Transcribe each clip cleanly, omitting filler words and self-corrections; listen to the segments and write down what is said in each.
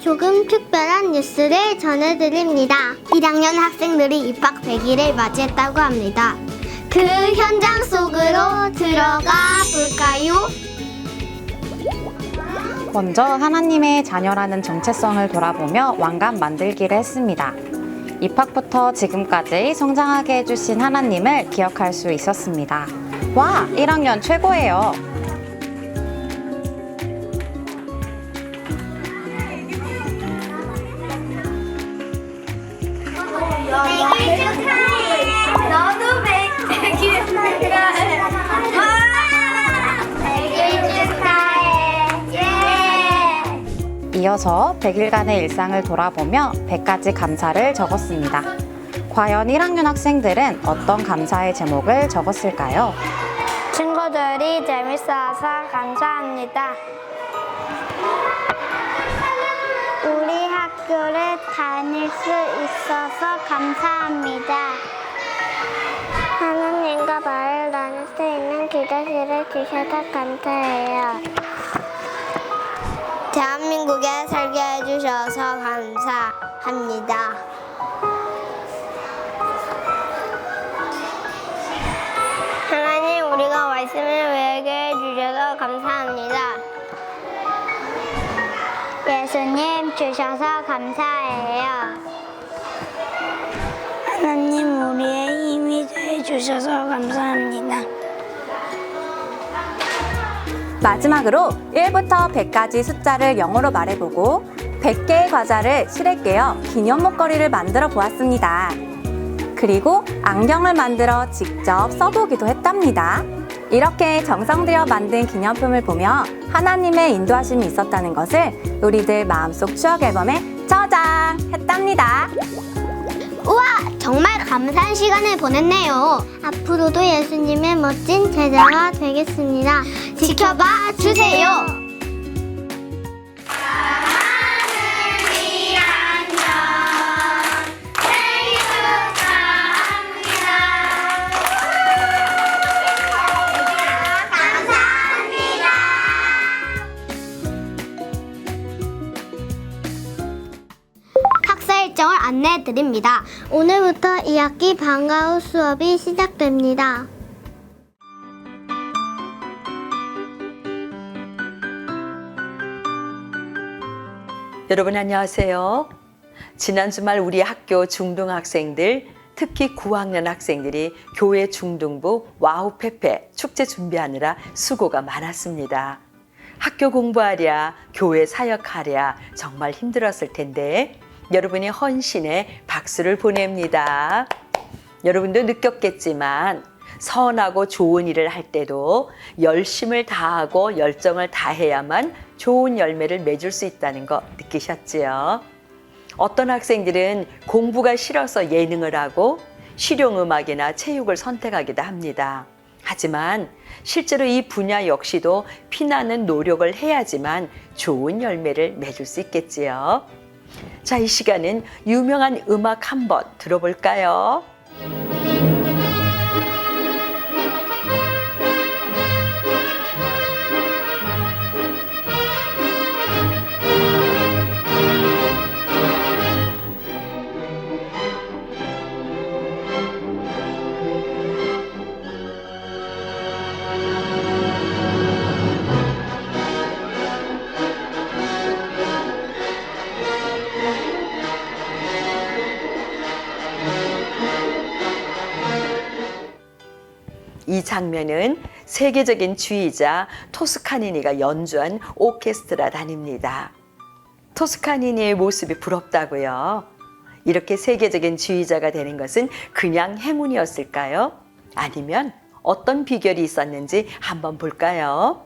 조금 특별한 뉴스를 전해드립니다. 1학년 학생들이 입학 100일을 맞이했다고 합니다. 그 현장 속으로 들어가 볼까요? 먼저 하나님의 자녀라는 정체성을 돌아보며 왕관 만들기를 했습니다. 입학부터 지금까지 성장하게 해주신 하나님을 기억할 수 있었습니다. 와, 1학년 최고예요. 너도 100일 축하해. 100일 축하해. 이어서 100일간의 일상을 돌아보며 100가지 감사를 적었습니다. 과연 1학년 학생들은 어떤 감사의 제목을 적었을까요? 친구들이 재밌어서 감사합니다. 우리 학교를 다닐 수 있어서 감사합니다. 하나님과 말을 나눌 수 있는 기도실을 주셔서 감사해요. 대한민국에 살게 해주셔서 감사합니다. 하나님, 우리가 말씀을 외우게 해주셔서 감사합니다. 예수님 주셔서 감사해요. 하나님, 우리의 힘이 되어주셔서 감사합니다. 마지막으로 1부터 100까지 숫자를 영어로 말해보고 100개의 과자를 실에 깨어 기념 목걸이를 만들어 보았습니다. 그리고 안경을 만들어 직접 써보기도 했답니다. 이렇게 정성 들여 만든 기념품을 보며 하나님의 인도하심이 있었다는 것을 우리들 마음속 추억 앨범에 저장했답니다. 우와! 정말 감사한 시간을 보냈네요. 앞으로도 예수님의 멋진 제자가 되겠습니다. 지켜봐 주세요. 학사 일정을 안내해 드립니다. 오늘부터 2학기 방과 후 수업이 시작됩니다. 여러분 안녕하세요. 지난 주말 우리 학교 중등학생들, 특히 9학년 학생들이 교회 중등부 와우페페 축제 준비하느라 수고가 많았습니다. 학교 공부하랴, 교회 사역하랴 정말 힘들었을 텐데 여러분이 헌신에 박수를 보냅니다. 여러분도 느꼈겠지만 선하고 좋은 일을 할 때도 열심을 다하고 열정을 다해야만 좋은 열매를 맺을 수 있다는 거 느끼셨지요? 어떤 학생들은 공부가 싫어서 예능을 하고 실용음악이나 체육을 선택하기도 합니다. 하지만 실제로 이 분야 역시도 피나는 노력을 해야지만 좋은 열매를 맺을 수 있겠지요. 자, 이 시간은 유명한 음악 한번 들어볼까요? 이 장면은 세계적인 지휘자 토스카니니가 연주한 오케스트라단입니다. 토스카니니의 모습이 부럽다고요. 이렇게 세계적인 지휘자가 되는 것은 그냥 행운이었을까요? 아니면 어떤 비결이 있었는지 한번 볼까요?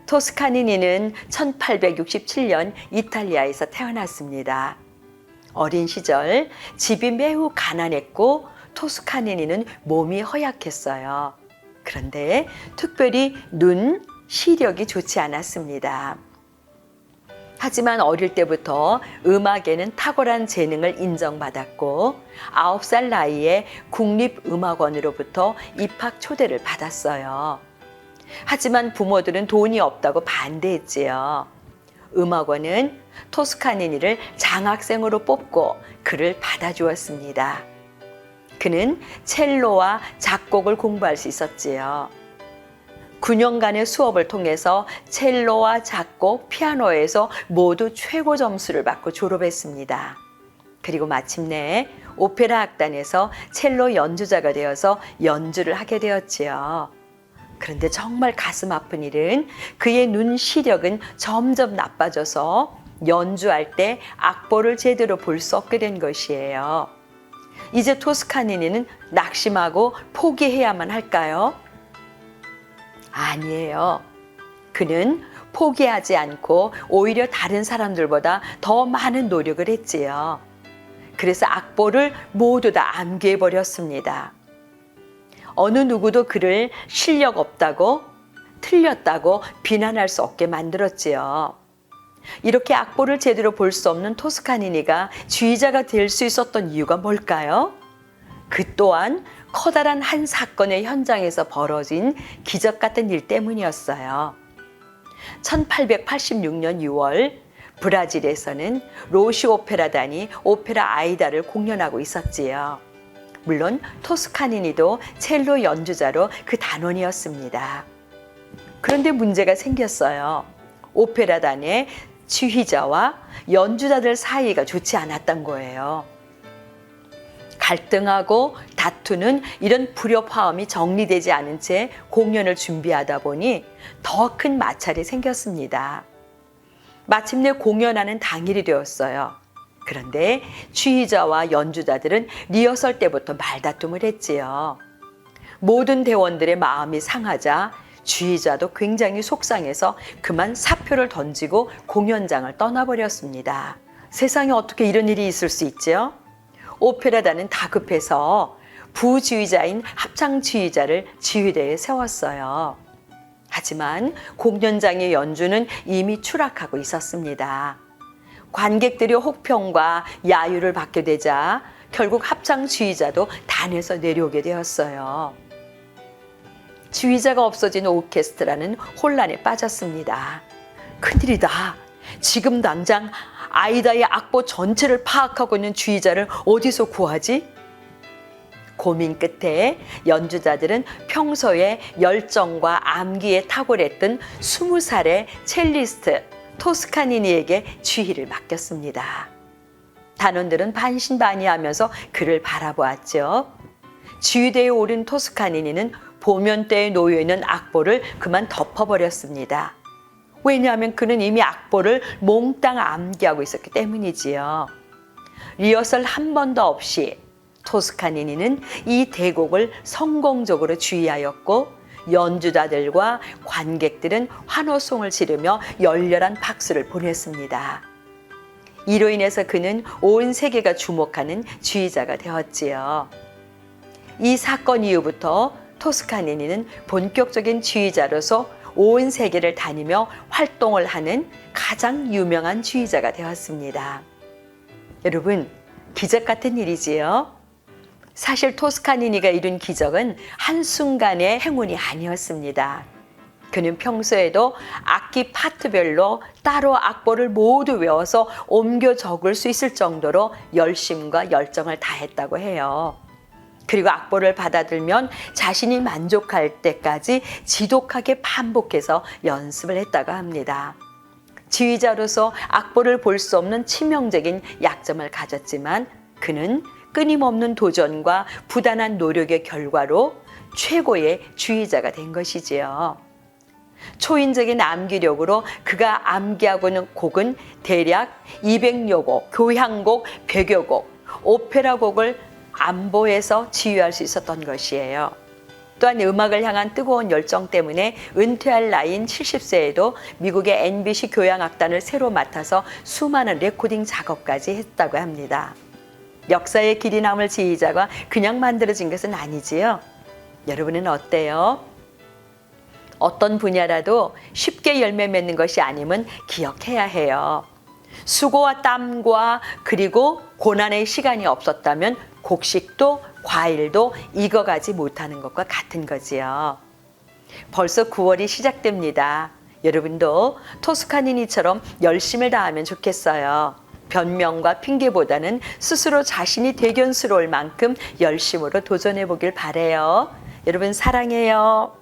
토스카니니는 1867년 이탈리아에서 태어났습니다. 어린 시절 집이 매우 가난했고 토스카니니는 몸이 허약했어요. 그런데 특별히 눈, 시력이 좋지 않았습니다. 하지만 어릴 때부터 음악에는 탁월한 재능을 인정받았고 9살 나이에 국립음악원으로부터 입학 초대를 받았어요. 하지만 부모들은 돈이 없다고 반대했지요. 음악원은 토스카니니를 장학생으로 뽑고 그를 받아주었습니다. 그는 첼로와 작곡을 공부할 수 있었지요. 9년간의 수업을 통해서 첼로와 작곡, 피아노에서 모두 최고 점수를 받고 졸업했습니다. 그리고 마침내 오페라 악단에서 첼로 연주자가 되어서 연주를 하게 되었지요. 그런데 정말 가슴 아픈 일은 그의 눈 시력은 점점 나빠져서 연주할 때 악보를 제대로 볼 수 없게 된 것이에요. 이제 토스카니니는 낙심하고 포기해야만 할까요? 아니에요. 그는 포기하지 않고 오히려 다른 사람들보다 더 많은 노력을 했지요. 그래서 악보를 모두 다 암기해 버렸습니다. 어느 누구도 그를 실력 없다고, 틀렸다고 비난할 수 없게 만들었지요. 이렇게 악보를 제대로 볼 수 없는 토스카니니가 지휘자가 될 수 있었던 이유가 뭘까요? 그 또한 커다란 한 사건의 현장에서 벌어진 기적 같은 일 때문이었어요. 1886년 6월 브라질에서는 로시 오페라단이 오페라 아이다를 공연하고 있었지요. 물론 토스카니니도 첼로 연주자로 그 단원이었습니다. 그런데 문제가 생겼어요. 오페라단의 지휘자와 연주자들 사이가 좋지 않았던 거예요. 갈등하고 다투는 이런 불협화음이 정리되지 않은 채 공연을 준비하다 보니 더 큰 마찰이 생겼습니다. 마침내 공연하는 당일이 되었어요. 그런데 지휘자와 연주자들은 리허설 때부터 말다툼을 했지요. 모든 대원들의 마음이 상하자 지휘자도 굉장히 속상해서 그만 사표를 던지고 공연장을 떠나버렸습니다. 세상에 어떻게 이런 일이 있을 수 있죠? 오페라단은 다급해서 부지휘자인 합창지휘자를 지휘대에 세웠어요. 하지만 공연장의 연주는 이미 추락하고 있었습니다. 관객들이 혹평과 야유를 받게 되자 결국 합창지휘자도 단에서 내려오게 되었어요. 지휘자가 없어진 오케스트라는 혼란에 빠졌습니다. 큰일이다. 지금 당장 아이다의 악보 전체를 파악하고 있는 지휘자를 어디서 구하지? 고민 끝에 연주자들은 평소에 열정과 암기에 탁월했던 20살의 첼리스트 토스카니니에게 지휘를 맡겼습니다. 단원들은 반신반의하면서 그를 바라보았죠. 지휘대에 오른 토스카니니는 보면대에 놓여있는 악보를 그만 덮어버렸습니다. 왜냐하면 그는 이미 악보를 몽땅 암기하고 있었기 때문이지요. 리허설 한 번도 없이 토스카니니는 이 대곡을 성공적으로 지휘하였고 연주자들과 관객들은 환호성을 지르며 열렬한 박수를 보냈습니다. 이로 인해서 그는 온 세계가 주목하는 지휘자가 되었지요. 이 사건 이후부터 토스카니니는 본격적인 지휘자로서 온 세계를 다니며 활동을 하는 가장 유명한 지휘자가 되었습니다. 여러분, 기적 같은 일이지요? 사실 토스카니니가 이룬 기적은 한순간의 행운이 아니었습니다. 그는 평소에도 악기 파트별로 따로 악보를 모두 외워서 옮겨 적을 수 있을 정도로 열심과 열정을 다했다고 해요. 그리고 악보를 받아들면 자신이 만족할 때까지 지독하게 반복해서 연습을 했다고 합니다. 지휘자로서 악보를 볼 수 없는 치명적인 약점을 가졌지만 그는 끊임없는 도전과 부단한 노력의 결과로 최고의 지휘자가 된 것이지요. 초인적인 암기력으로 그가 암기하고 있는 곡은 대략 200여 곡, 교향곡 100여 곡, 오페라 곡을 안보해서 지휘할 수 있었던 것이에요. 또한 음악을 향한 뜨거운 열정 때문에 은퇴할 나이인 70세에도 미국의 NBC 교향악단을 새로 맡아서 수많은 레코딩 작업까지 했다고 합니다. 역사의 길이 남을 지휘자가 그냥 만들어진 것은 아니지요. 여러분은 어때요? 어떤 분야라도 쉽게 열매 맺는 것이 아님은 기억해야 해요. 수고와 땀과 그리고 고난의 시간이 없었다면 곡식도 과일도 익어가지 못하는 것과 같은 거지요. 벌써 9월이 시작됩니다. 여러분도 토스카니니처럼 열심을 다하면 좋겠어요. 변명과 핑계보다는 스스로 자신이 대견스러울 만큼 열심으로 도전해 보길 바래요. 여러분 사랑해요.